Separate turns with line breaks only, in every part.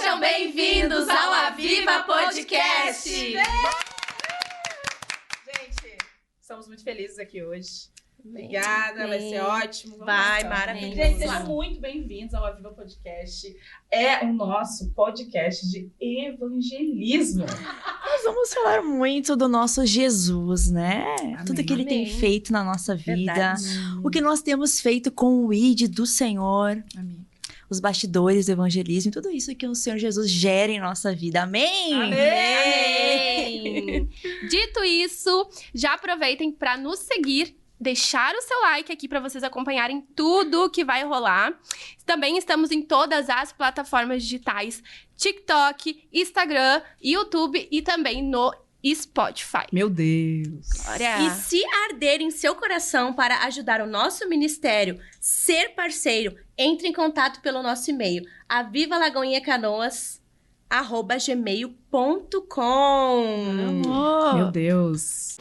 Sejam bem-vindos ao Aviva Podcast!
Gente, estamos muito felizes aqui hoje. Obrigada, vai ser ótimo.
Vai, maravilhoso.
Gente, sejam muito bem-vindos ao Aviva Podcast. É o nosso podcast de evangelismo.
Nós vamos falar muito do nosso Jesus, né?
Amém.
Tudo que ele tem feito na nossa vida.
Verdade.
O que nós temos feito com o ID do Senhor.
Amém.
Os bastidores do evangelismo, tudo isso que o Senhor Jesus gera em nossa vida. Amém!
Amém! Dito isso, já aproveitem para nos seguir, deixar o seu like aqui para vocês acompanharem tudo que vai rolar. Também estamos em todas as plataformas digitais, TikTok, Instagram, YouTube e também no Spotify.
Meu Deus.
Glória!
E se arder em seu coração para ajudar o nosso ministério, ser parceiro, entre em contato pelo nosso e-mail, avivalagoinhacanoas@gmail.com.
Meu Deus.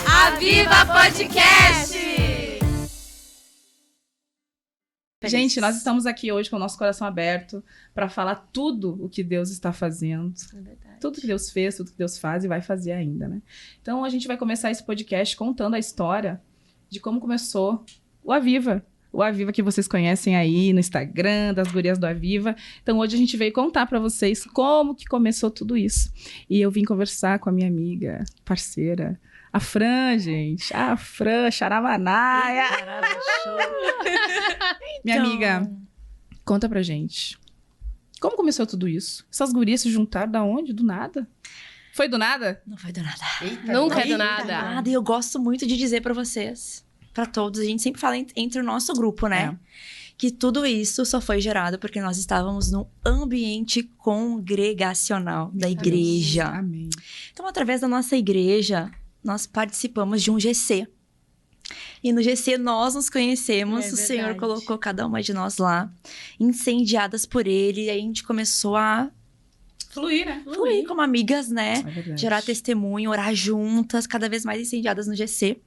Aviva Podcast!
Gente, nós estamos aqui hoje com o nosso coração aberto para falar tudo o que Deus está fazendo.
É verdade.
Tudo que Deus fez, tudo que Deus faz e vai fazer ainda, né? Então, a gente vai começar esse podcast contando a história de como começou o Aviva. O Aviva que vocês conhecem aí no Instagram, das gurias do Aviva. Então, hoje a gente veio contar para vocês como que começou tudo isso. E eu vim conversar com a minha amiga, parceira, a Fran, gente. A Fran, Charamanaia. Minha amiga, conta pra gente. Como começou tudo isso? Essas gurias se juntaram da onde? Do nada? Foi do nada?
Não foi do nada.
Nunca é do
Nada.
nada.
E eu gosto muito de dizer pra vocês, pra todos, a gente sempre fala entre o nosso grupo, né? Que tudo isso só foi gerado porque nós estávamos no ambiente congregacional da igreja.
Amém.
Então, através da nossa igreja, nós participamos de um GC. E no GC nós nos conhecemos, o Senhor
verdade.
colocou cada uma de nós lá, incendiadas por Ele, e aí a gente começou a
Fluir, né?
fluir como amigas, né?
É verdade.
Gerar testemunho, orar juntas, cada vez mais incendiadas no GC.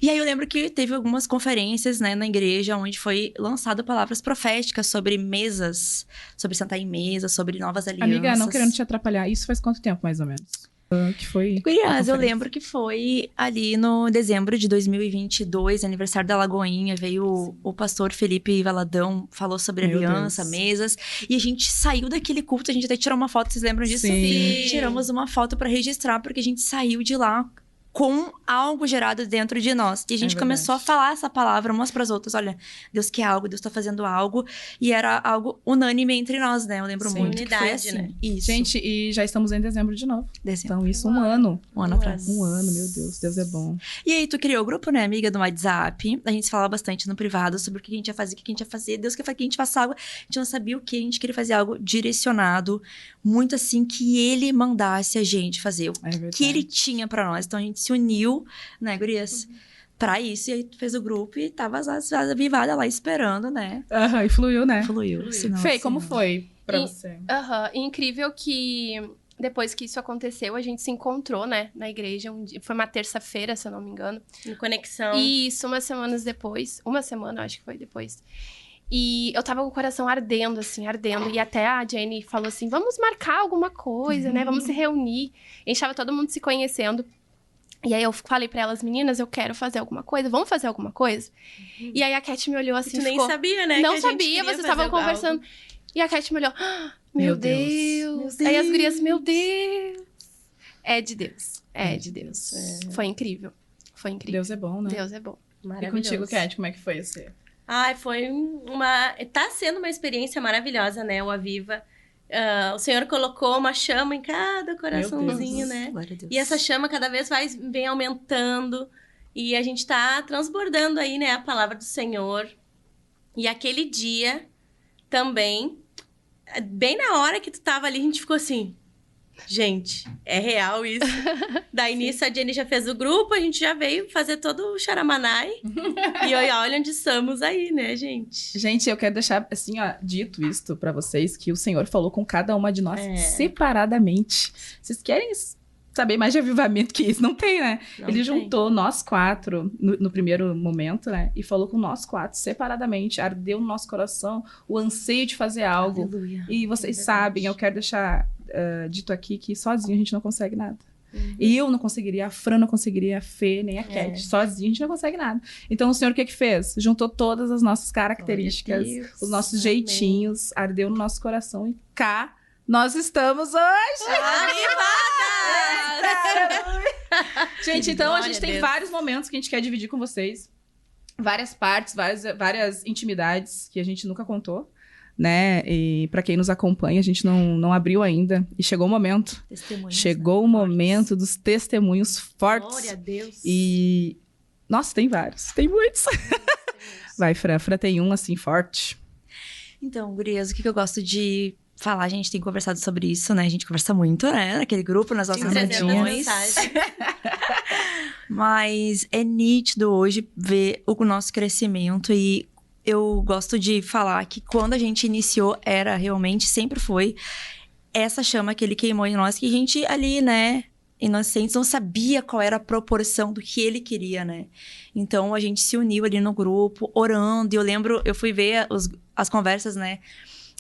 E aí eu lembro que teve algumas conferências, né, na igreja, onde foi lançado palavras proféticas sobre mesas, sobre sentar em mesa, sobre novas alianças.
Amiga, não querendo te atrapalhar, isso faz quanto tempo, mais ou menos? Que foi...
Gurias, eu
a
lembro que foi ali no dezembro de 2022, aniversário da Lagoinha, veio o pastor Felipe Valadão, falou sobre
Meu
aliança,
Deus.
mesas, e a gente saiu daquele culto, a gente até tirou uma foto, vocês lembram disso?
Sim.
Tiramos uma foto pra registrar, porque a gente saiu de lá com algo gerado dentro de nós. E a gente
verdade.
começou a falar essa palavra umas pras outras. Olha, Deus quer algo, Deus tá fazendo algo. E era algo unânime entre nós, né? Eu lembro
Sim.
muito que foi
Unidade,
assim.
né?
Isso.
Gente, e já estamos em dezembro de novo.
dezembro.
Então, isso um ano.
Um ano atrás.
Um ano, meu Deus. Deus é bom.
E aí, tu criou o grupo, né, amiga, do WhatsApp. A gente falava bastante no privado sobre o que a gente ia fazer, o que a gente ia fazer. Deus quer que a gente faça algo. A gente não sabia o que, a gente queria fazer algo direcionado. Muito assim, que Ele mandasse a gente fazer. O
É verdade.
que Ele tinha pra nós. Então, a gente se uniu, né, gurias? Pra isso. E aí, tu fez o grupo e tava as avivadas lá esperando, né?
Aham, e fluiu, né?
Fluiu. Sinal,
Fê, como
sinal.
foi pra
E-
você?
Aham, e incrível que depois que isso aconteceu, a gente se encontrou, né, na igreja. Foi uma terça-feira, se eu não me engano.
Em conexão.
Isso, umas semanas depois. Uma semana, acho que foi depois. E eu tava com o coração ardendo, assim, ardendo. E até a Jenny falou assim, vamos marcar alguma coisa, né? Vamos se reunir. A gente tava todo mundo se conhecendo. E aí eu falei pra elas, meninas, eu quero fazer alguma coisa. Vamos fazer alguma coisa? E aí a Cat me olhou assim,
Tu nem
ficou...
sabia, né?
Não
que a gente
sabia,
queria
vocês
fazer
estavam
algo.
conversando. E a Cat me olhou,
Meu
meu
Deus.
Deus. Aí as gurias, meu Deus. É de Deus. É de Deus. Foi incrível. Foi incrível.
Deus é bom, né?
Deus é bom.
E
Maravilhoso.
contigo, Cat, como é que foi esse?
Ai, foi uma... Tá sendo uma experiência maravilhosa, né? O Aviva. O Senhor colocou uma chama em cada coraçãozinho, né?
Glória a Deus.
E essa chama cada vez vem aumentando. E a gente tá transbordando aí, né? A palavra do Senhor. E aquele dia também, bem na hora que tu tava ali, a gente ficou assim... Gente, é real isso. Daí nisso a Jenny já fez o grupo, a gente já veio fazer todo o charamanai. E olha onde estamos aí, né, gente?
Gente, eu quero deixar, assim, ó, dito isto pra vocês, que o Senhor falou com cada uma de nós separadamente. Vocês querem saber mais de avivamento que isso? Não tem, né? Ele juntou nós 4 no primeiro momento, né? E falou com nós 4 separadamente. Ardeu no nosso coração o anseio de fazer algo.
Aleluia.
E vocês sabem, eu quero deixar dito aqui que sozinho a gente não consegue nada. E eu não conseguiria, a Fran não conseguiria, a Fê, nem a Cat. Sozinho a gente não consegue nada. Então o Senhor o que fez? Juntou todas as nossas características, os nossos jeitinhos, ardeu no nosso coração e cá nós estamos hoje! Gente, então a gente tem vários momentos que a gente quer dividir com vocês. Várias partes, várias intimidades que a gente nunca contou, né? E pra quem nos acompanha, a gente não abriu ainda. E chegou o momento. Chegou o momento dos testemunhos fortes.
Glória a Deus.
E... Nossa, tem vários. Tem muitos. Vai, Fran. Fran tem um, assim, forte.
Então, gurias, o que eu gosto de falar? A gente tem conversado sobre isso, né? A gente conversa muito, né? Naquele grupo, nas nossas reuniões. Mas é nítido hoje ver o nosso crescimento e eu gosto de falar que quando a gente iniciou, era realmente, sempre foi essa chama que ele queimou em nós, que a gente ali, né, inocentes, não sabia qual era a proporção do que ele queria, né? Então, a gente se uniu ali no grupo, orando, e eu lembro, eu fui ver as conversas, né?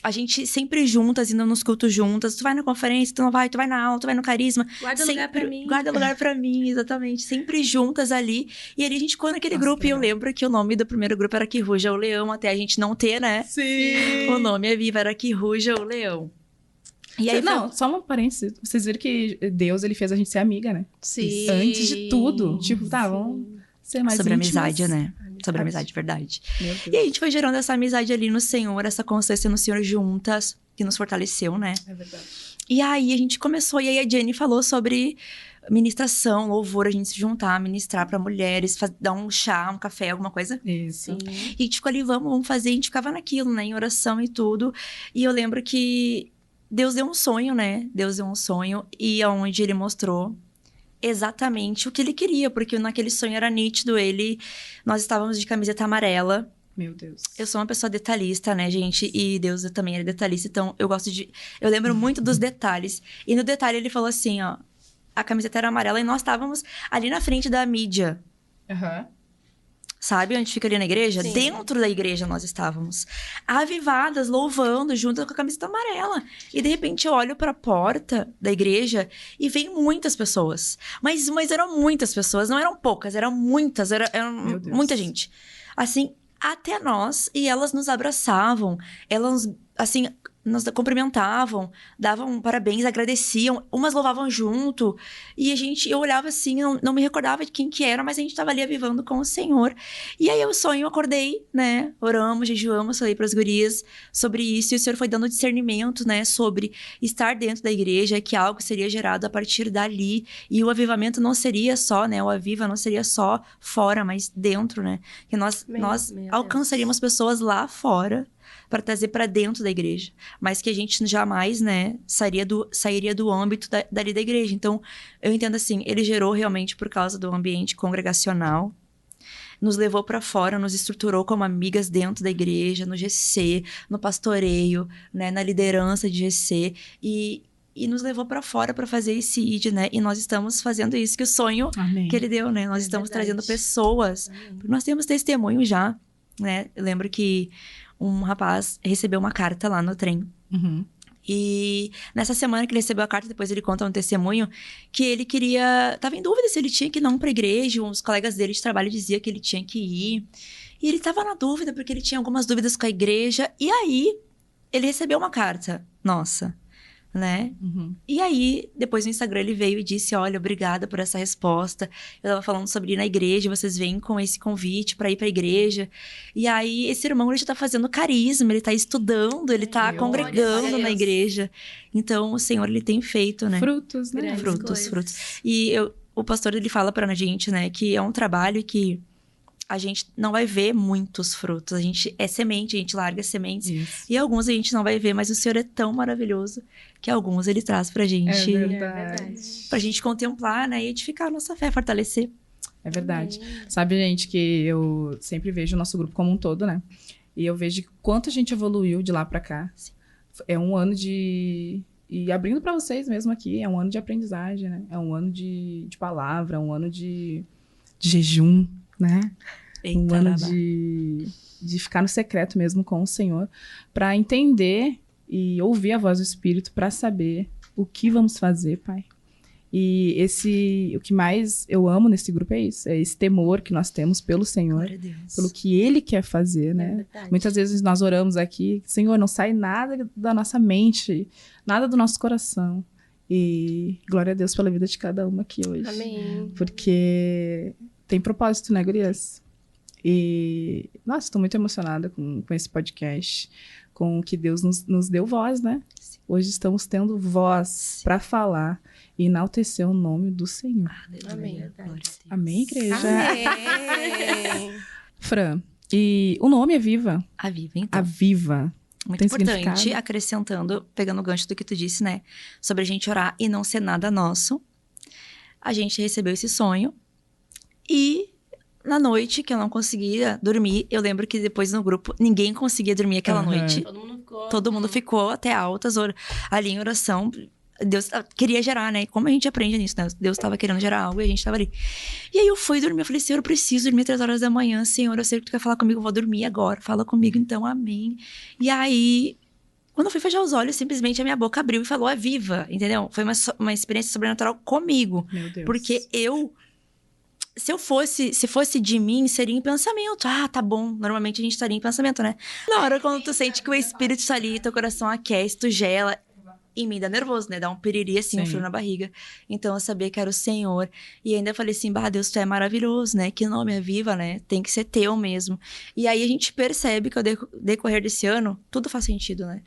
A gente sempre juntas, indo nos cultos juntas. Tu vai na conferência, tu não vai, tu vai na aula, tu vai no carisma.
Guarda lugar pra mim.
Guarda lugar pra mim, exatamente. Sempre juntas ali. E ali a gente ficou naquele grupo. E eu lembro que o nome do primeiro grupo era Que Ruja o Leão, até a gente não ter, né?
Sim!
O nome é Viva, era Que Ruja o Leão. E aí,
não, só uma parêntese. Vocês viram que Deus, ele fez a gente ser amiga, né?
Sim.
Antes de tudo. Tipo, tá, vamos ser mais
sobre
íntimas.
amizade, né? Sobre amizade, verdade.
Meu Deus.
E a gente foi gerando essa amizade ali no Senhor, essa constância no Senhor juntas, que nos fortaleceu, né?
É verdade.
E aí a gente começou, e aí a Jenny falou sobre ministração, louvor, a gente se juntar, ministrar pra mulheres, dar um chá, um café, alguma coisa.
Isso.
E a gente ficou ali, vamos fazer, a gente ficava naquilo, né? Em oração e tudo. E eu lembro que Deus deu um sonho, né? Deus deu um sonho, e onde ele mostrou exatamente o que ele queria, porque naquele sonho era nítido, nós estávamos de camiseta amarela.
Meu Deus.
Eu sou uma pessoa detalhista, né, gente? E Deus também era detalhista, então eu lembro muito dos detalhes. E no detalhe ele falou assim, ó, a camiseta era amarela e nós estávamos ali na frente da mídia.
Aham.
Sabe onde fica ali na igreja?
Sim.
Dentro da igreja nós estávamos. Avivadas, louvando, junto com a camiseta amarela. E de repente eu olho para a porta da igreja e vem muitas pessoas. Mas eram muitas pessoas, não eram poucas, eram muitas, eram muita gente. Assim, até nós, e elas nos abraçavam, elas, assim, nos cumprimentavam, davam parabéns, agradeciam, umas louvavam junto, e eu olhava assim, não me recordava de quem que era, mas a gente estava ali avivando com o Senhor. E aí eu sonho, acordei, né, oramos, jejuamos, falei para as gurias sobre isso, e o Senhor foi dando discernimento, né, sobre estar dentro da igreja, que algo seria gerado a partir dali, e o avivamento não seria só, né, o aviva não seria só fora, mas dentro, né, que nós alcançaríamos pessoas lá fora, para trazer para dentro da igreja, mas que a gente jamais, né, sairia do âmbito dali da igreja. Então, eu entendo assim, ele gerou realmente por causa do ambiente congregacional, nos levou para fora, nos estruturou como amigas dentro da igreja, no GC, no pastoreio, né, na liderança de GC, e nos levou para fora para fazer esse ID, né? E nós estamos fazendo isso, que o sonho
Amém.
Que ele deu, né? Nós estamos trazendo pessoas. Porque nós temos testemunho já, né? Eu lembro que um rapaz recebeu uma carta lá no trem.
Uhum.
E nessa semana que ele recebeu a carta, depois ele conta um testemunho que ele tava em dúvida se ele tinha que ir não pra igreja. Uns colegas dele de trabalho diziam que ele tinha que ir. E ele tava na dúvida, porque ele tinha algumas dúvidas com a igreja. E aí, ele recebeu uma carta. Nossa, né?
Uhum.
E aí, depois no Instagram ele veio e disse, olha, obrigada por essa resposta. Eu tava falando sobre ir na igreja, vocês vêm com esse convite pra ir pra igreja. E aí, esse irmão, ele já tá fazendo carisma, ele tá estudando, ele tá congregando na igreja. Então, o Senhor, ele tem feito, né?
Frutos, né?
Grandes
Frutos. E o pastor, ele fala pra gente, né, que é um trabalho que a gente não vai ver muitos frutos. A gente é semente, a gente larga sementes.
Isso.
E alguns a gente não vai ver, mas o Senhor é tão maravilhoso que alguns Ele traz pra gente.
É verdade.
Pra gente contemplar, né? E edificar a nossa fé, fortalecer.
É verdade. Sabe, gente, que eu sempre vejo o nosso grupo como um todo, né? E eu vejo quanto a gente evoluiu de lá pra cá.
Sim.
É um ano de... E abrindo pra vocês mesmo aqui, é um ano de aprendizagem, né? É um ano de palavra, um ano de jejum, né? Um ano de ficar no secreto mesmo com o Senhor, pra entender e ouvir a voz do Espírito, pra saber o que vamos fazer, Pai. E o que mais eu amo nesse grupo é isso, é esse temor que nós temos pelo Senhor,
Glória a Deus.
pelo que Ele quer fazer, né?
verdade.
Muitas vezes nós oramos aqui, Senhor, não sai nada da nossa mente, nada do nosso coração. E glória a Deus pela vida de cada uma aqui hoje.
Amém.
Porque tem propósito, né, gurias? E, nossa, estou muito emocionada com esse podcast, com o que Deus nos deu voz, né?
Sim.
Hoje estamos tendo voz para falar e enaltecer o nome do Senhor.
Amém.
Glória a Deus.
Amém, igreja?
Amém.
Fran, e o nome é Viva?
A Viva, então.
A Viva.
Muito
tem
importante,
significado?
acrescentando, pegando o gancho do que tu disse, né? Sobre a gente orar e não ser nada nosso. A gente recebeu esse sonho. E na noite que eu não conseguia dormir, eu lembro que depois no grupo ninguém conseguia dormir aquela
Aham.
noite.
Todo mundo ficou.
Todo mundo ficou até altas horas ali em oração. Deus queria gerar, né? Como a gente aprende nisso, né? Deus estava querendo gerar algo e a gente estava ali. E aí eu fui dormir, eu falei, Senhor, eu preciso dormir 3 horas da manhã. Senhor, eu sei que tu quer falar comigo, eu vou dormir agora. Fala comigo, então, amém. E aí, quando eu fui fechar os olhos, simplesmente a minha boca abriu e falou, é viva, entendeu? Foi uma experiência sobrenatural comigo.
Meu Deus.
Porque se fosse de mim, seria em pensamento. Ah, tá bom. Normalmente a gente estaria em pensamento, né? Na hora quando tu sente que o Espírito está ali, teu coração aquece, tu gela. E me dá nervoso, né? Dá um piriri assim, um
Sim.
frio na barriga. Então eu sabia que era o Senhor. E ainda falei assim, bah, Deus, tu é maravilhoso, né? Que nome é Viva, né? Tem que ser teu mesmo. E aí a gente percebe que ao decorrer desse ano, tudo faz sentido, né?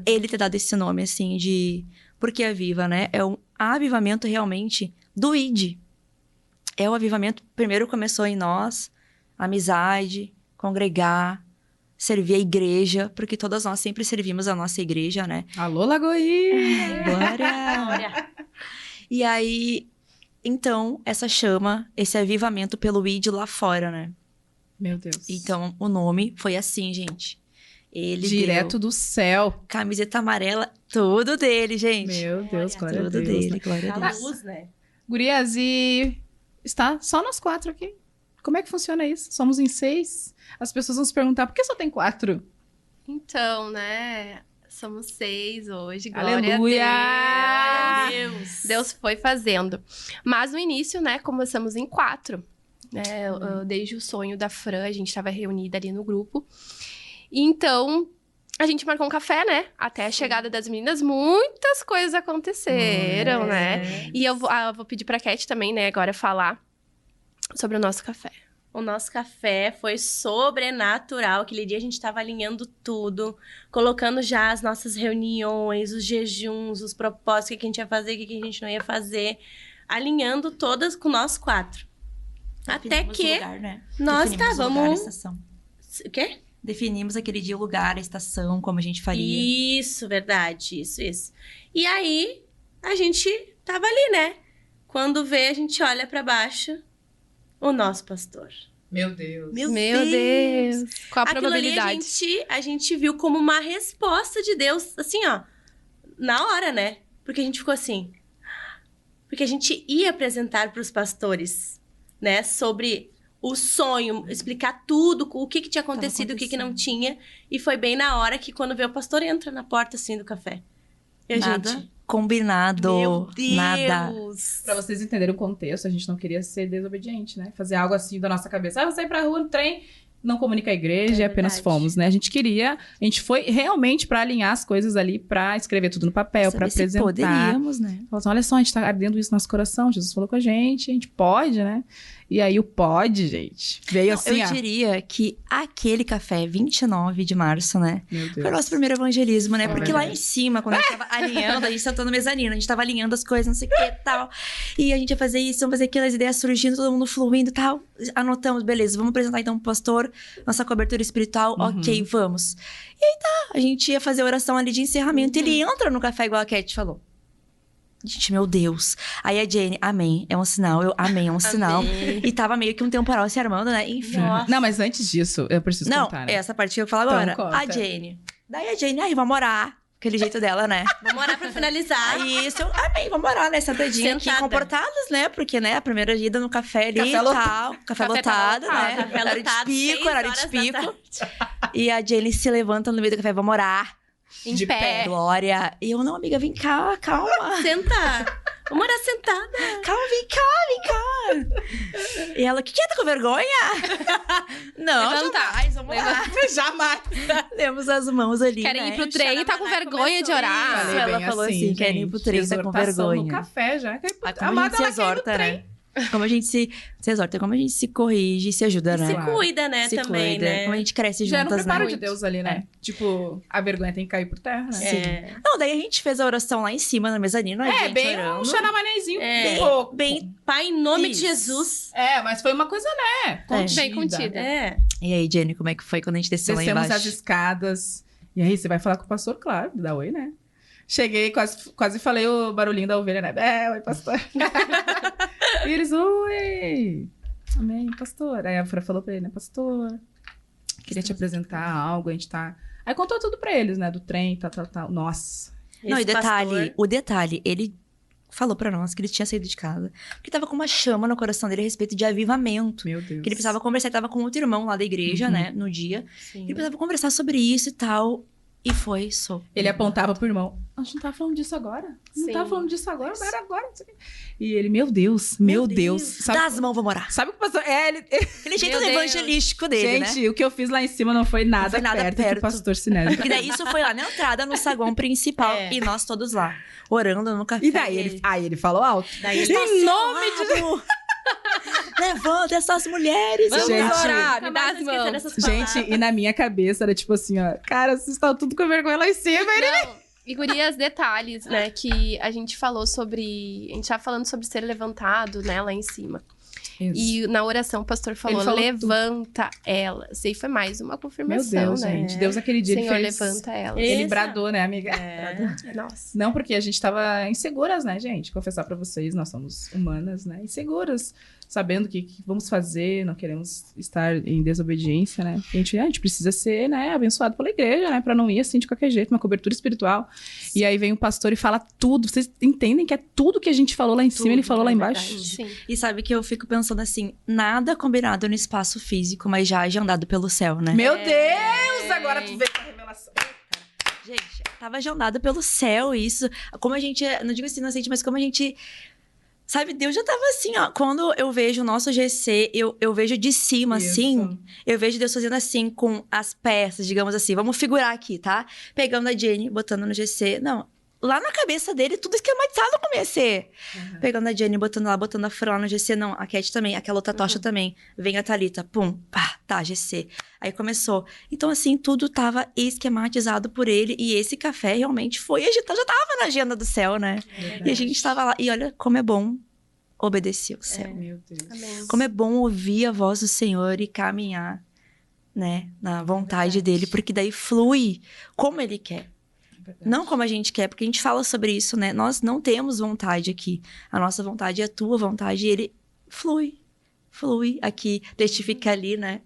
Ele ter dado esse nome, assim, de... Porque é Viva, né? É um avivamento realmente do ID. É o avivamento, primeiro começou em nós, amizade, congregar, servir a igreja, porque todas nós sempre servimos a nossa igreja, né?
Alô, Lagoinha!
Glória! E aí, então, essa chama, esse avivamento pelo ID lá fora, né?
Meu Deus.
Então, o nome foi assim, gente. Ele
Direto
deu
do céu.
camiseta amarela, tudo dele, gente.
Meu Deus, glória a
Tudo
Deus.
dele, glória a
A
Deus.
luz, né?
Gurias, e está só nós 4 aqui. Como é que funciona isso? Somos em 6. As pessoas vão se perguntar, por que só tem 4?
Então, né? Somos 6 hoje. Glória
Aleluia!
a Deus.
Deus.
Deus foi fazendo. Mas no início, né, começamos em 4. Né? Desde o sonho da Fran, a gente estava reunida ali no grupo. E então, a gente marcou um café, né? Até a chegada das meninas, muitas coisas aconteceram, né? E eu vou pedir pra Cat também, né, agora falar sobre o nosso café.
O nosso café foi sobrenatural. Aquele dia a gente estava alinhando tudo, colocando já as nossas reuniões, os jejuns, os propósitos, o que a gente ia fazer, o que a gente não ia fazer, alinhando todas com nós 4. Até
Definimos o
que
lugar, né?
nós
Definimos o lugar, a
estávamos...
estação.
O quê?
Definimos aquele dia o lugar, a estação, como a gente faria.
Isso, verdade, isso. E aí, a gente tava ali, né? Quando vê, a gente olha pra baixo, o nosso pastor.
Meu Deus.
Meu
Deus! Qual a
Aquilo ali
probabilidade?
a gente viu como uma resposta de Deus, assim, ó, na hora, né? Porque a gente ficou assim. Porque a gente ia apresentar pros pastores, né, sobre o sonho, explicar tudo, o que tinha acontecido, o que não tinha. E foi bem na hora que quando vê o pastor entra na porta, assim, do café. E a
Nada
gente...
combinado.
Meu Deus!
Nada.
Pra vocês entenderem o contexto, a gente não queria ser desobediente, né? Fazer algo assim da nossa cabeça. Ah, vou sair pra rua no trem, não comunica a igreja e apenas
verdade.
fomos, né? A gente foi realmente pra alinhar as coisas ali, pra escrever tudo no papel, pra
Saber se
apresentar.
poderíamos, né?
Falou assim, olha só, a gente tá ardendo isso no nosso coração, Jesus falou com a gente pode, né? E aí o pod, gente, veio
Não,
assim,
eu diria que aquele café, 29 de março, né?
Meu Deus.
Foi o nosso primeiro evangelismo, né?
É
Porque lá
verdade.
em cima, quando a gente tava alinhando, a gente sentou no mezanino, a gente tava alinhando as coisas, não sei o que e tal. E a gente ia fazer isso, vamos fazer aquilo, as ideias surgindo, todo mundo fluindo e tal. Anotamos, beleza, vamos apresentar então pro pastor, nossa cobertura espiritual, ok, vamos. E aí tá, a gente ia fazer a oração ali de encerramento, e ele entra no café igual a Cat falou. Gente, meu Deus. Aí a Jenny, amém, é um sinal. Eu, amém, é um sinal. E tava meio que um temporal se armando, né? Enfim.
Nossa.
Não, mas antes disso, eu preciso
Não,
contar, né?
essa parte que eu falo
Então,
agora.
conta.
A Jenny. Daí a Jenny, aí, vamos orar. Aquele jeito dela, né?
Vamos orar pra finalizar.
Aí isso, eu, amém, vamos orar, né? Sentadinha aqui,
Sentada.
comportadas, né? Porque, né, a primeira ida no café ali
Café
e
lotado.
tal. Café
Café tava
lotado,
lotado,
né?
café
Horário
lotado,
de pico,
6
horário de
horas da
pico.
tarde.
E a Jenny se levanta no meio do café, vamos orar.
Em
De
pé.
pé.
Glória. E eu, não, amiga, vem cá, calma.
Senta. Vamos orar sentada.
Calma, vem cá. E ela, o que é? Tá com vergonha? Não,
Levantar.
jamais, vamos lá.
Jamais.
Temos as mãos ali,
Querem
né?
ir pro trem e tá com vergonha de orar.
Isso, ela falou assim, querem ir pro trem, tá com
exortação
vergonha.
no café já. Quer ir pro...
Ah, como a
Amada,
gente se
ela quer ir no
exorta,
trem.
né? Como a gente se exorta, como a gente se corrige, se ajuda, né?
Se
Claro.
cuida, né,
Se
também,
cuida.
né?
Como a gente cresce
Já é no
juntas,
preparo
né?
de Deus ali, né? Tipo, a vergonha tem que cair por terra, né?
É.
Não, daí a gente fez a oração lá em cima, na mezanina. a
É,
gente
bem
orando.
um xanamanezinho.
É.
Pouco.
Bem...
Pai, em nome
Isso.
de Jesus.
É, mas foi uma coisa, né? Contida.
Bem contida.
É.
E aí, Jenny, como é que foi quando a gente desceu lá
Descemos
embaixo?
as escadas. E aí, você vai falar com o pastor, claro, dá oi, né? Cheguei, quase falei o barulhinho da ovelha, né? É, oi, pastor. E eles, oi. Amém, pastor. Aí a Fran falou pra ele, né? Pastor, queria te apresentar algo, a gente tá... Aí contou tudo pra eles, né? Do trem, tal. Nossa.
Não, e
Esse
detalhe,
pastor-
o detalhe, ele falou pra nós que ele tinha saído de casa. Porque tava com uma chama no coração dele a respeito de avivamento.
Meu Deus.
Que ele precisava conversar, ele tava com outro irmão lá da igreja, né? No dia.
Sim.
Ele precisava conversar sobre isso e tal. E foi sobre.
Ele apontava pro irmão. A gente não tava falando disso agora? Não
Sim.
tava falando disso agora, não era agora. Não sei o quê. E ele, meu Deus. Sabe,
Dá as mãos, vamos orar.
sabe o que o pastor... É, ele...
Aquele jeito
Meu Deus.
evangelístico dele, né?
Gente, o que eu fiz lá em cima não foi nada,
Não foi nada
perto do
perto.
pastor Sinésio.
Porque daí isso foi lá na entrada, no saguão principal.
É.
E nós todos lá, orando no café.
E daí ele falou alto.
Daí ele
Em nome de
de Levanta essas mulheres.
Vamos
Gente,
orar, me
Nunca
dá
mais
as
vou esquecer
mãos.
dessas
Gente,
palavras.
e na minha cabeça era tipo assim, ó. Cara, vocês estão tudo com vergonha lá em cima.
Não. E gurias, detalhes, né, que a gente falou sobre... A gente tava falando sobre ser levantado, né, lá em cima. E na oração o pastor falou,
Ele falou
levanta elas. E foi mais uma
Meu
confirmação,
Deus,
né?
gente. Deus aquele dia
Senhor,
ele fez...
levanta elas.
Ele-
Ele
Isso.
bradou, né, amiga?
Nossa.
Não, porque a gente tava inseguras, né, gente? Confessar pra vocês, nós somos humanas, né? Inseguras. Sabendo o que vamos fazer, não queremos estar em desobediência, né? A gente precisa ser, né, abençoado pela igreja, né? Pra não ir assim de qualquer jeito, uma cobertura espiritual. E aí vem o pastor e fala tudo. Vocês entendem que é tudo que a gente falou lá em cima, ele falou lá embaixo?
Sim.
E sabe que eu fico pensando assim, nada combinado no espaço físico, mas já agendado pelo céu, né?
Meu Deus! Agora tu vê a revelação.
Gente, tava agendado pelo céu isso. Como a gente, não digo assim inocente, mas como a gente... Sabe, Deus já tava assim, ó. Quando eu vejo o nosso GC, eu vejo de cima,
Isso.
assim. Eu vejo Deus fazendo assim com as peças, digamos assim. Vamos figurar aqui, tá? Pegando a Jenny, botando no GC. Não, lá na cabeça dele, tudo esquematizado como ia ser. Pegando a Jenny, botando lá, botando a Fran lá no GC. Não, a Cat também, aquela outra tocha também. Vem a Thalita, pum, pá, tá, GC. Aí começou. Então, assim, tudo tava esquematizado por ele. E esse café realmente foi, já tava na agenda do céu, né? E a gente tava lá. E olha como é bom obedecer o céu.
Meu Deus.
Amém.
Como é bom ouvir a voz do Senhor e caminhar, né? Na vontade dele. Porque daí flui como ele quer. Não como a gente quer, porque a gente fala sobre isso, né? Nós não temos vontade aqui. A nossa vontade é a tua vontade. E ele flui aqui, testifica ali, né?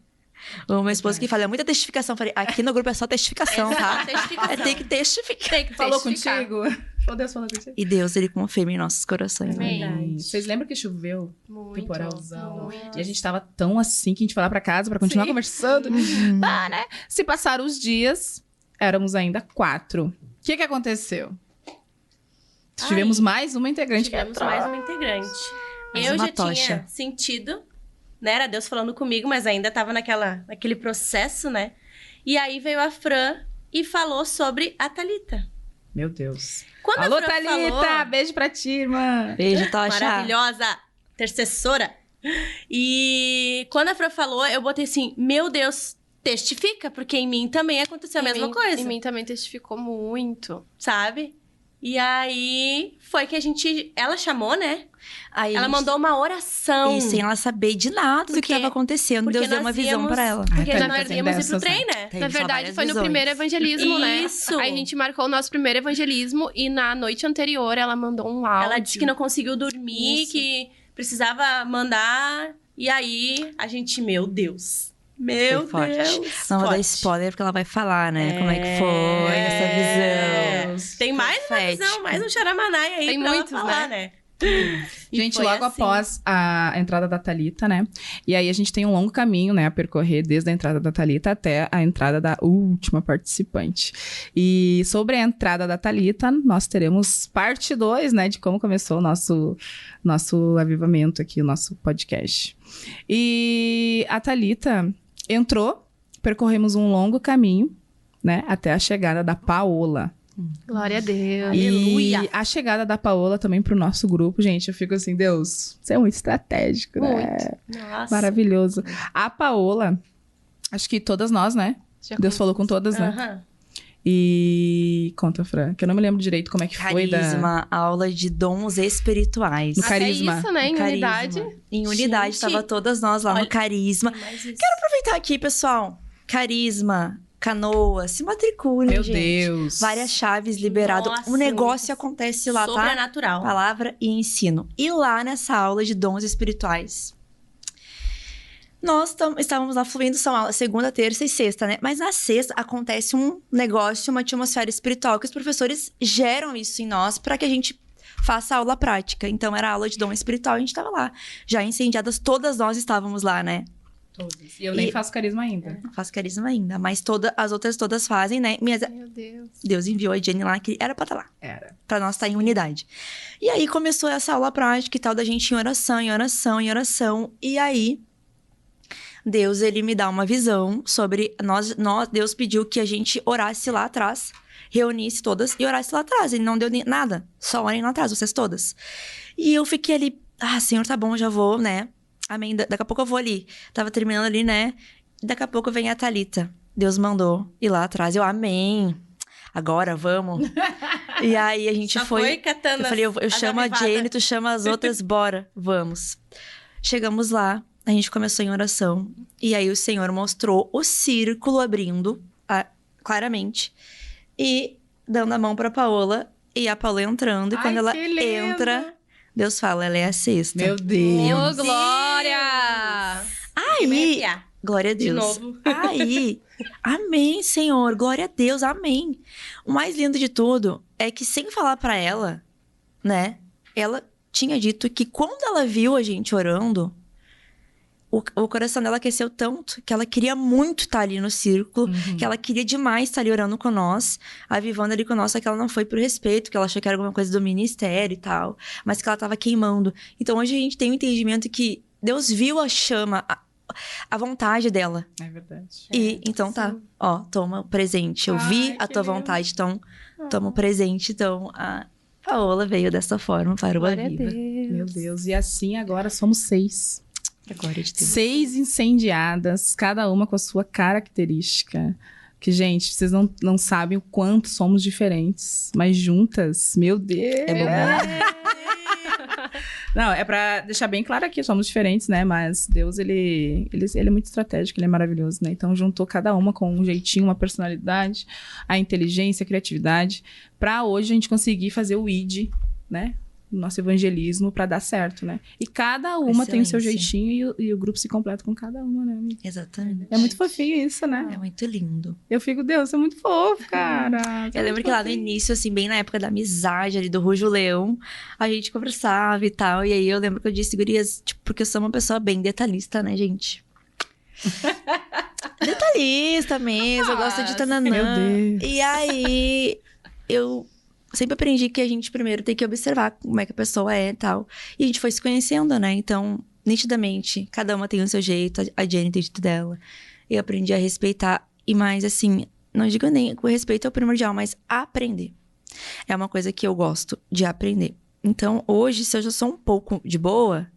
O meu esposo que fala, é muita testificação. Eu falei, aqui no grupo é só testificação, tá?
Testificação.
É ter que testificar.
Tem que
Falou
testificar.
contigo? Oh, Deus falou contigo.
E Deus, ele confirma em nossos corações, né?
Amém.
Vocês lembram que choveu?
Muito.
Temporalzão.
Muito.
E a gente tava tão assim que a gente foi lá pra casa pra continuar
Sim.
conversando. Tá, né? Se passaram os dias, éramos ainda 4. O que aconteceu? Tivemos mais uma integrante
Tivemos
que
mais
entrou.
uma integrante.
Mais
Eu
uma
já
tocha.
tinha sentido, né? Era Deus falando comigo, mas ainda tava naquele processo, né? E aí veio a Fran e falou sobre a Thalita.
Meu Deus.
Quando
Alô,
a Fran
Thalita!
falou,
Beijo pra ti, irmã.
Beijo, Tocha.
maravilhosa intercessora, E quando a Fran falou, eu botei assim, meu Deus, testifica, porque em mim também aconteceu a mesma coisa.
Em mim também testificou muito.
Sabe? E aí, foi que ela chamou, né?
Aí
Ela mandou uma oração.
E sem ela saber de nada do que
Porque-
estava acontecendo.
porque
Deus deu
nós
uma visão
íamos-
pra ela.
Porque
Ai,
nós
Thalita, tem
íamos ir pro
dessas,
trem,
né?
né?
Teve
Na
só
verdade,
várias
foi no
visões.
primeiro evangelismo, né?
Isso.
Aí a gente marcou o nosso primeiro evangelismo e na noite anterior ela mandou um áudio.
Ela disse que não conseguiu dormir,
Isso.
que precisava mandar. E aí, a gente, meu Deus. Meu
Foi forte.
Deus.
Não vou dar
forte.
spoiler, porque ela vai falar, né? Como é que foi essa visão.
Tem mais uma
Profética.
visão, mais um xaramanai aí
Tem
pra
muitos,
ela falar, né? E
Gente,
foi
logo
assim.
após a entrada da Thalita, né? E aí a gente tem um longo caminho, né? A percorrer desde a entrada da Thalita até a entrada da última participante. E sobre a entrada da Thalita, nós teremos parte 2, né? De como começou o nosso avivamento aqui, o nosso podcast. E a Thalita entrou, percorremos um longo caminho, né? Até a chegada da Paola.
Glória a Deus.
Aleluia.
E a chegada da Paola também pro nosso grupo, gente, eu fico assim, Deus, você é muito estratégico, né?
Nossa.
Maravilhoso. A Paola, acho que todas nós, né?
Já
Deus falou com todas, né?
Aham.
E conta, Fran, que eu não me lembro direito como é que foi da...
Carisma, aula de dons espirituais.
No
Até
carisma.
isso, né? Em
Carisma.
unidade.
Em unidade,
Gente,
tava todas nós lá
olha-
no carisma.
Tem mais isso.
Aproveitar aqui, pessoal. Carisma, canoa, se matriculem,
Meu
gente.
Deus.
Várias chaves liberadas.
Nossa,
O negócio acontece lá, tá?
Sobrenatural.
Palavra e ensino. E lá nessa aula de dons espirituais, nós estávamos lá fluindo, são aulas segunda, terça e sexta, né? Mas na sexta acontece um negócio, uma atmosfera espiritual, que os professores geram isso em nós para que a gente faça a aula prática. Então era aula de dom espiritual, a gente estava lá. Já incendiadas, todas nós estávamos lá, né?
Todas. E eu nem
E-
faço carisma ainda.
Não faço carisma ainda, mas as outras todas fazem, né?
Meu Deus.
Deus enviou a Jenny lá, que era pra estar lá.
Era.
Pra nós estar em unidade. E aí começou essa aula prática e tal, da gente em oração, em oração, em oração. E aí, Deus, ele me dá uma visão sobre... Deus pediu que a gente orasse lá atrás, reunisse todas e orasse lá atrás. Ele não deu nada, só orem lá atrás, vocês todas. E eu fiquei ali, Senhor, tá bom, já vou, né? Amém, daqui a pouco eu vou ali. Tava terminando ali, né? Daqui a pouco vem a Thalita. Deus mandou ir lá atrás. Eu, amém. Agora, vamos. E aí a gente
Só
foi...
catando
Eu falei, eu
as
chamo a
avivadas.
Jenny, tu chama as outras, bora, vamos. Chegamos lá, a gente começou em oração. E aí o Senhor mostrou o círculo abrindo, claramente. E dando a mão pra Paola. E a Paola entrando. E
Ai,
quando ela
que lindo!
entra, Deus fala, ela é a sexta.
Meu Deus.
Ô, glória!
Aí, glória a
De
Deus.
novo.
Aí, amém, Senhor, glória a Deus, amém. O mais lindo de tudo é que, sem falar pra ela, né, ela tinha dito que quando ela viu a gente orando, o coração dela aqueceu tanto que ela queria muito estar ali no círculo, que ela queria demais estar ali orando com nós, avivando ali com nós, só que ela não foi por respeito, que ela achou que era alguma coisa do ministério e tal, mas que ela tava queimando. Então hoje a gente tem um entendimento que Deus viu a chama, a vontade dela.
É verdade.
E então tá, ó, toma o presente. Eu vi
Ai,
a
que
tua
lindo.
vontade, então toma o presente. Então a Paola veio dessa forma para o
Glória a
Aviva.
Deus.
Meu Deus. E assim agora somos 6.
Glória de Deus.
6 incendiadas, cada uma com a sua característica. Que, gente, vocês não sabem o quanto somos diferentes. Mas juntas, meu Deus.
É bom, né?
Não, é pra deixar bem claro aqui, somos diferentes, né? Mas Deus, ele é muito estratégico, ele é maravilhoso, né? Então, juntou cada uma com um jeitinho, uma personalidade, a inteligência, a criatividade, pra hoje a gente conseguir fazer o ID, né? O nosso evangelismo pra dar certo, né? E cada uma tem o seu
Excelência.
jeitinho e o grupo se completa com cada uma, né?
Exatamente.
É muito fofinho isso, né?
É muito lindo.
Eu fico, Deus, você é muito fofo, cara. Você é
Eu lembro
muito
que lá no
fofinho.
início, assim, bem na época da amizade ali do Rujo Leão, a gente conversava e tal. E aí eu lembro que eu disse, gurias, tipo, porque eu sou uma pessoa bem detalhista, né, gente? Detalhista mesmo, eu gosto de tananã.
Meu Deus.
E aí, eu sempre aprendi que a gente primeiro tem que observar como é que a pessoa é e tal. E a gente foi se conhecendo, né? Então, nitidamente, cada uma tem o seu jeito, a Jenny tem o jeito dela. Eu aprendi a respeitar. E mais, assim, não digo nem que o respeito é o primordial, mas aprender. É uma coisa que eu gosto de aprender. Então, hoje, se eu já sou um pouco de boa,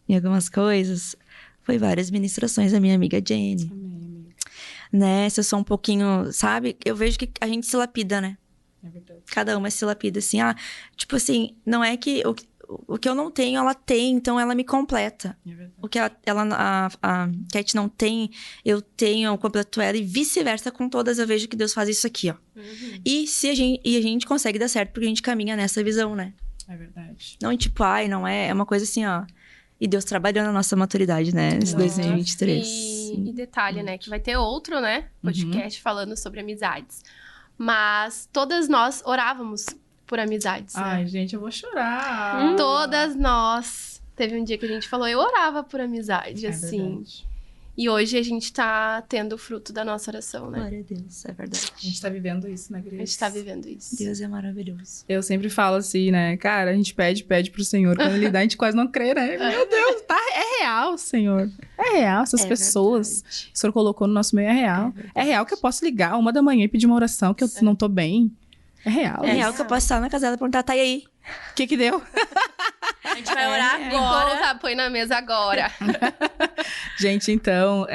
em algumas coisas, foi várias ministrações da minha amiga Jenny.
Amém, amiga.
Né? Se eu sou um pouquinho, sabe? Eu vejo que a gente se lapida, né?
É verdade.
Cada uma se lapida, assim. Tipo assim, não é que o que eu não tenho, ela tem, então ela me completa.
É verdade.
O que a Cat não tem, eu tenho, eu completo ela. E vice-versa com todas, eu vejo que Deus faz isso aqui, ó. E a gente consegue dar certo, porque a gente caminha nessa visão, né?
É verdade.
Não tipo, não é... É uma coisa assim, ó. E Deus trabalhou na nossa maturidade, né? Nesse 2023.
E detalhe, né? Que vai ter outro, né? Podcast falando sobre amizades. Mas todas nós orávamos por amizades.
Ai,
né?
gente, eu vou chorar.
Todas nós. Teve um dia que a gente falou, eu orava por amizade, assim.
Verdade.
E hoje a gente tá tendo o fruto da nossa oração, né?
Glória a Deus, é verdade.
A gente tá vivendo isso, né,
A
Grace?
gente tá vivendo isso.
Deus é maravilhoso.
Eu sempre falo assim, né? Cara, a gente pede pro Senhor. Quando Ele dá, a gente quase não crê, né? Meu Deus, é real, Senhor. É real. Essas pessoas que o Senhor colocou no nosso meio é real. É real que eu posso ligar 1 da manhã e pedir uma oração que eu não tô bem. É real.
É real que eu posso estar na casa dela e perguntar, tá, e aí?
O que deu?
A gente vai orar agora.
Agora, põe na mesa agora.
Gente, então,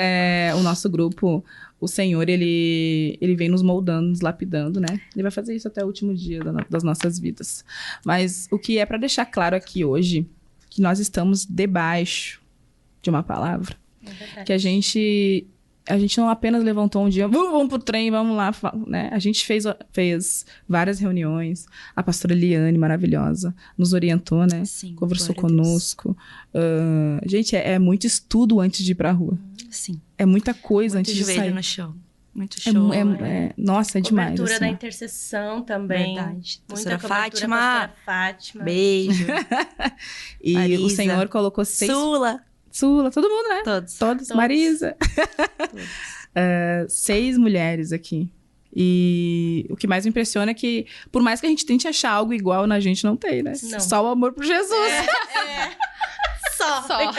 o nosso grupo, o Senhor, ele vem nos moldando, nos lapidando, né? Ele vai fazer isso até o último dia das nossas vidas. Mas o que é para deixar claro aqui hoje, que nós estamos debaixo de uma palavra. Que a gente não apenas levantou um dia, vamos pro trem, vamos lá, né? A gente fez várias reuniões. A pastora Eliane, maravilhosa, nos orientou, né?
Sim,
Conversou
glória a Deus.
conosco. Gente, é muito estudo antes de ir pra rua.
Sim.
É muita coisa
Muito
antes de
joelho
sair.
no chão. Muito show.
Nossa, é demais.
Cobertura
assim,
da
ó.
intercessão também.
Verdade.
Muita
Pastora
cobertura,
Fátima.
pastora Fátima.
Beijo.
E
Marisa.
o Senhor colocou 6...
Sula.
todo mundo, né?
Todos.
Marisa. 6 mulheres aqui. E o que mais me impressiona é que, por mais que a gente tente achar algo igual na gente, não tem, né?
Não.
Só o amor por Jesus.
Só.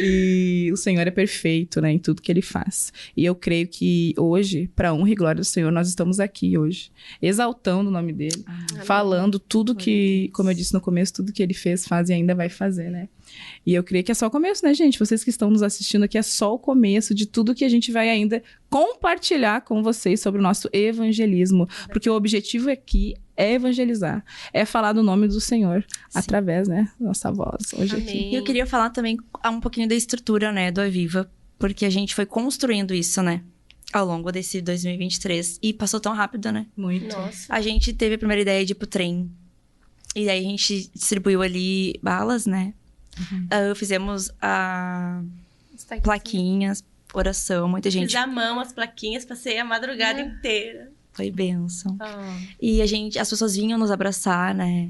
E o Senhor é perfeito, né? Em tudo que Ele faz. E eu creio que hoje, para honra e glória do Senhor, nós estamos aqui hoje, exaltando o nome dEle. Falando tudo que, como eu disse no começo, tudo que Ele fez, faz e ainda vai fazer, né? E eu creio que é só o começo, né, gente? Vocês que estão nos assistindo aqui, é só o começo de tudo que a gente vai ainda compartilhar com vocês sobre o nosso evangelismo. Porque o objetivo aqui é evangelizar, é falar do nome do Senhor através, né, da nossa voz hoje aqui.
Amém.
E eu queria falar também um pouquinho da estrutura, né, do Aviva, porque a gente foi construindo isso, né, ao longo desse 2023. E passou tão rápido, né?
Muito.
Nossa.
A gente teve a primeira ideia de ir pro trem. E daí a gente distribuiu ali balas, né? Fizemos
Está aqui,
plaquinhas, oração, muita gente.
Fiz à mão as plaquinhas, passei a madrugada inteira.
Foi bênção. E as pessoas vinham nos abraçar, né?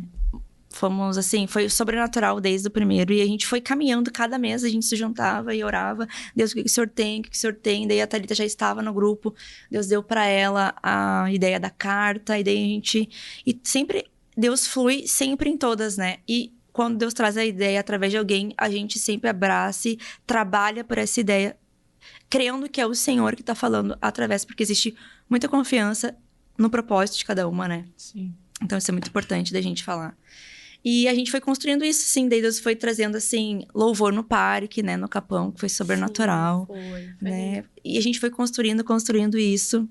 Fomos assim, foi sobrenatural desde o primeiro. E a gente foi caminhando cada mês, a gente se juntava e orava. Deus, o que o Senhor tem? O que o Senhor tem? Daí a Thalita já estava no grupo. Deus deu pra ela a ideia da carta. E daí a gente... E sempre... Deus flui sempre em todas, né? E quando Deus traz a ideia através de alguém, a gente sempre abraça e trabalha por essa ideia, crendo que é o Senhor que tá falando através, porque existe muita confiança no propósito de cada uma, né?
Sim.
Então isso é muito importante da gente falar. E a gente foi construindo isso, sim. Daí Deus foi trazendo, assim, louvor no parque, né? No Capão, que foi sobrenatural.
Foi.
Né? E a gente foi construindo isso.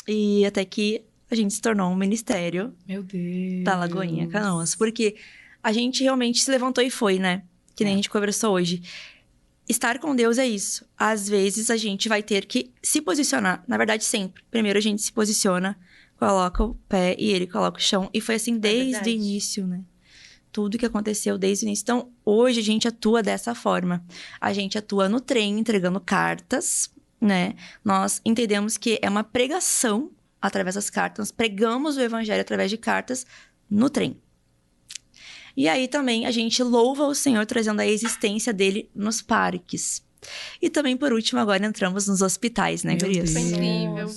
E até que a gente se tornou um ministério
Meu Deus.
da Lagoinha Canoas. Porque a gente realmente se levantou e foi, né? Que nem a gente conversou hoje. Estar com Deus é isso. Às vezes a gente vai ter que se posicionar. Na verdade, sempre. Primeiro a gente se posiciona, coloca o pé e ele coloca o chão. E foi assim desde o início, né? Tudo que aconteceu desde o início. Então, hoje a gente atua dessa forma. A gente atua no trem, entregando cartas, né? Nós entendemos que é uma pregação através das cartas. Nós pregamos o evangelho através de cartas no trem. E aí também a gente louva o Senhor trazendo a existência dele nos parques. E também, por último, agora entramos nos hospitais, né, gurias?
Foi incrível.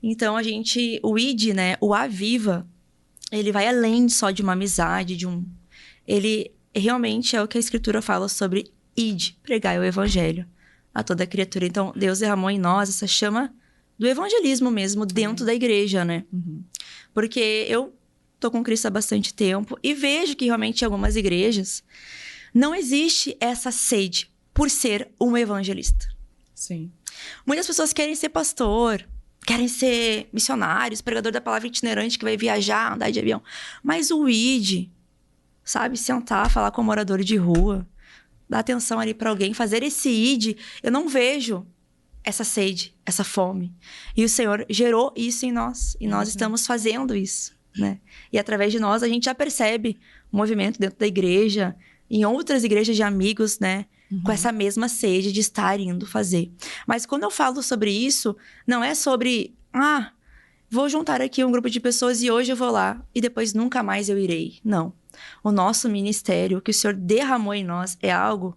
Então, o ID, né, o Aviva, ele vai além só de uma amizade, Ele realmente é o que a Escritura fala sobre ID, pregar o evangelho a toda criatura. Então, Deus derramou em nós essa chama do evangelismo mesmo, dentro da igreja, né? Porque eu tô com Cristo há bastante tempo e vejo que realmente em algumas igrejas não existe essa sede por ser um evangelista.
Sim.
Muitas pessoas querem ser pastor, querem ser missionários, pregador da palavra itinerante que vai viajar, andar de avião. Mas o ID, sabe, sentar, falar com o morador de rua, dar atenção ali para alguém, fazer esse ID, eu não vejo essa sede, essa fome. E o Senhor gerou isso em nós, e nós estamos fazendo isso, né? E através de nós a gente já percebe o movimento dentro da igreja, em outras igrejas de amigos, né? Com essa mesma sede de estar indo fazer. Mas quando eu falo sobre isso, não é sobre, vou juntar aqui um grupo de pessoas e hoje eu vou lá e depois nunca mais eu irei. Não. O nosso ministério, o que o Senhor derramou em nós, é algo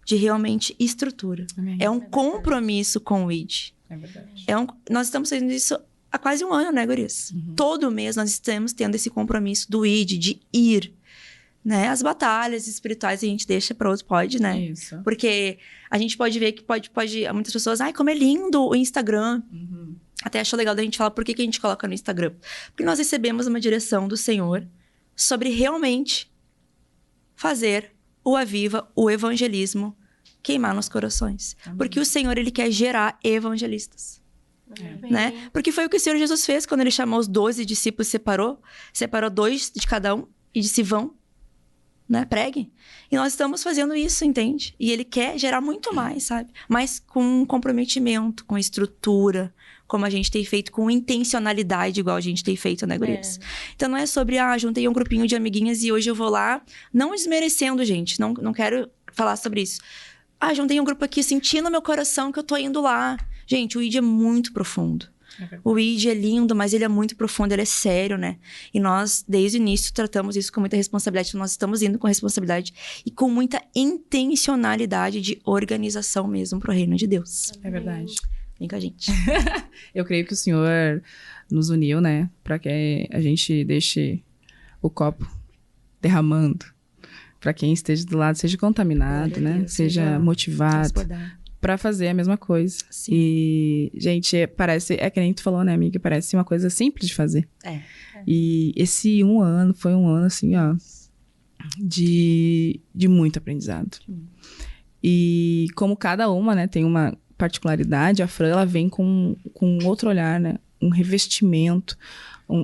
de realmente estrutura.
Amém.
É um compromisso com o ID.
É verdade.
Nós estamos fazendo isso há quase um ano, né, gurias? Todo mês nós estamos tendo esse compromisso do ID, de ir. Né? As batalhas espirituais a gente deixa para outros, pode, né?
Isso.
Porque a gente pode ver que pode muitas pessoas, como é lindo o Instagram. Até acho legal da gente falar por que a gente coloca no Instagram. Porque nós recebemos uma direção do Senhor sobre realmente fazer o Aviva, o evangelismo, queimar nos corações.
Amém.
Porque o Senhor, ele quer gerar evangelistas. Né? Porque foi o que o Senhor Jesus fez quando ele chamou os 12 discípulos, separou 2 de cada um e disse, vão. Né? Preguem. E nós estamos fazendo isso, entende? E ele quer gerar muito mais, sabe? Mas com comprometimento, com estrutura, como a gente tem feito, com intencionalidade, igual a gente tem feito, né, gurias? Então não é sobre, juntei um grupinho de amiguinhas e hoje eu vou lá, não desmerecendo, gente, não quero falar sobre isso. Juntei um grupo aqui, sentindo no meu coração que eu tô indo lá. Gente, o ID é muito profundo. O ID é lindo, mas ele é muito profundo, ele é sério, né? E nós, desde o início, tratamos isso com muita responsabilidade. Nós estamos indo com responsabilidade e com muita intencionalidade de organização mesmo pro reino de Deus.
É verdade.
Vem com a gente.
Eu creio que o Senhor nos uniu, né? Para que a gente deixe o copo derramando. Para quem esteja do lado, seja contaminado, né? Seja motivado. Pra fazer a mesma coisa.
Sim.
E, gente, é que nem tu falou, né, amiga? Parece uma coisa simples de fazer. E esse foi um ano, assim, ó, de muito aprendizado. E como cada uma, né, tem uma particularidade, a Fran, ela vem com outro olhar, né? Um revestimento,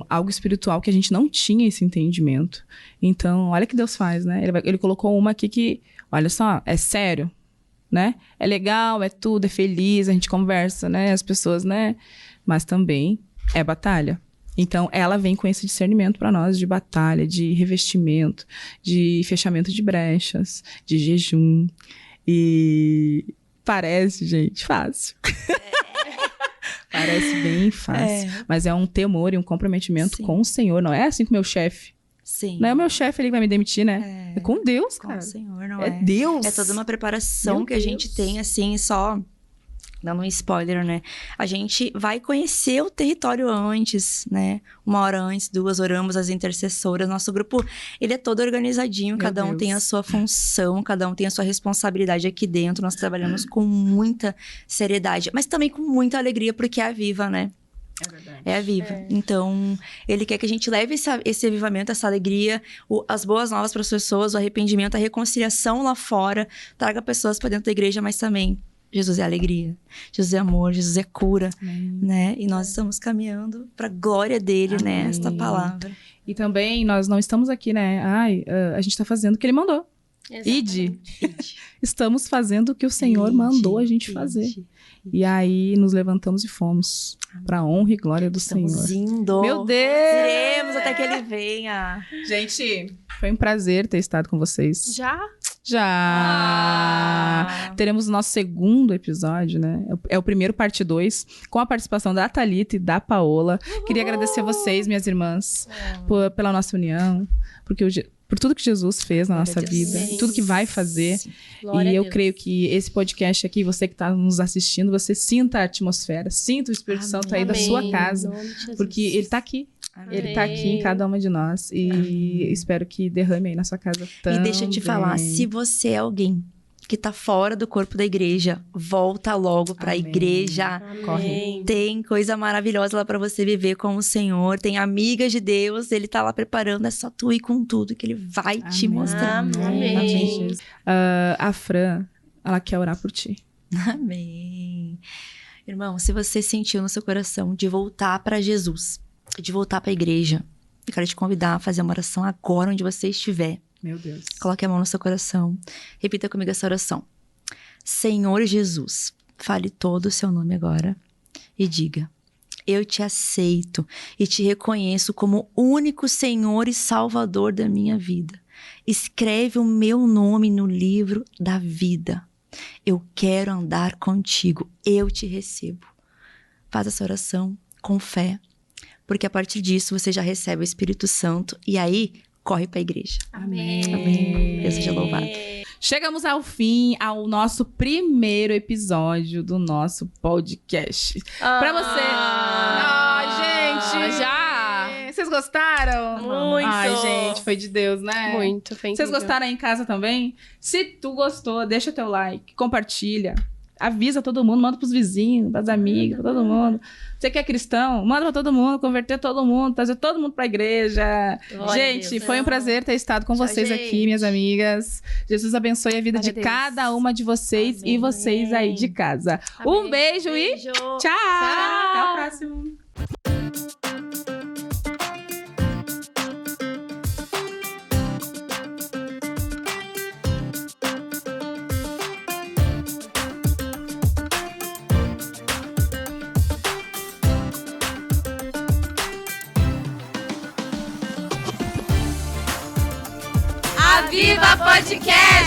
algo espiritual que a gente não tinha esse entendimento. Então, olha o que Deus faz, né? Ele colocou uma aqui que, olha só, é sério. Né? É legal, é tudo, é feliz, a gente conversa, né? As pessoas, né? Mas também é batalha. Então, ela vem com esse discernimento para nós de batalha, de revestimento, de fechamento de brechas, de jejum. E parece, gente, fácil. Parece bem fácil. Mas é um temor e um comprometimento com o Senhor. Não é assim com o meu chefe.
Sim.
Não é o meu chefe ali que vai me demitir, né? É com Deus, cara.
Com o Senhor, não
é Deus.
É toda uma preparação que a gente tem, assim, só dando um spoiler, né? A gente vai conhecer o território antes, né? 1 hora antes, 2 oramos as intercessoras. Nosso grupo, ele é todo organizadinho, cada um tem a sua função, cada um tem a sua responsabilidade aqui dentro. Nós trabalhamos com muita seriedade, mas também com muita alegria, porque é a Viva, né?
É verdade.
É a Viva. Então, ele quer que a gente leve esse avivamento, essa alegria, as boas novas para as pessoas, o arrependimento, a reconciliação lá fora, traga pessoas para dentro da igreja, mas também Jesus é alegria, Jesus é amor, Jesus é cura, né? E nós estamos caminhando para a glória dele, nesta palavra.
E também nós não estamos aqui, né? A gente está fazendo o que ele mandou. Ide. Estamos fazendo o que o Senhor mandou a gente fazer. E aí nos levantamos e fomos para a honra e glória do Senhor.
Indo.
Meu Deus!
Iremos até que ele venha.
Gente, foi um prazer ter estado com vocês.
Já?
Teremos o nosso segundo episódio, né? É o primeiro parte 2, com a participação da Thalita e da Paola. Queria agradecer a vocês, minhas irmãs, pela nossa união, por tudo que Jesus fez na nossa vida, tudo que vai fazer.
Glória
e
a
eu
Deus.
creio que esse podcast aqui, você que está nos assistindo, você sinta a atmosfera, sinta o Espírito Santo aí da sua casa, porque ele está aqui.
Amém.
Ele tá aqui em cada uma de nós. E espero que derrame aí na sua casa também.
E deixa eu te falar, se você é alguém que tá fora do corpo da igreja, volta logo pra
Amém.
igreja.
Corre.
Tem coisa maravilhosa lá pra você viver com o Senhor. Tem amigas de Deus, ele tá lá preparando. É só tu ir com tudo que ele vai te
Amém.
mostrar.
Amém.
Jesus. A Fran, ela quer orar por ti.
Amém. Irmão, se você sentiu no seu coração de voltar pra Jesus, de voltar pra igreja, eu quero te convidar a fazer uma oração agora onde você estiver.
Meu Deus.
Coloque a mão no seu coração. Repita comigo essa oração. Senhor Jesus, fale todo o seu nome agora e diga: eu te aceito e te reconheço como único Senhor e Salvador da minha vida. Escreve o meu nome no livro da vida. Eu quero andar contigo. Eu te recebo. Faz essa oração com fé, porque a partir disso você já recebe o Espírito Santo e aí corre para a igreja.
Amém.
Amém. Deus seja louvado.
Chegamos ao fim, ao nosso primeiro episódio do nosso podcast. Pra você... gente!
Já!
Vocês gostaram?
Muito!
Ai, gente, foi de Deus, né?
Muito, foi
Vocês
incrível.
gostaram aí em casa também? Se tu gostou, deixa teu like, compartilha. Avisa todo mundo, manda pros vizinhos, pras amigas, pra todo mundo. Você que é cristão, manda pra todo mundo, converter todo mundo, trazer todo mundo pra igreja.
Glória a
Gente,
Deus.
foi um prazer ter estado com
Tchau,
vocês aqui,
gente.
minhas amigas. Jesus abençoe a vida
Glória
de
a Deus.
cada uma de vocês e
Amém.
vocês aí de casa. Um
Amém.
beijo e
Beijo.
tchau! Até o próximo.
Viva Podcast!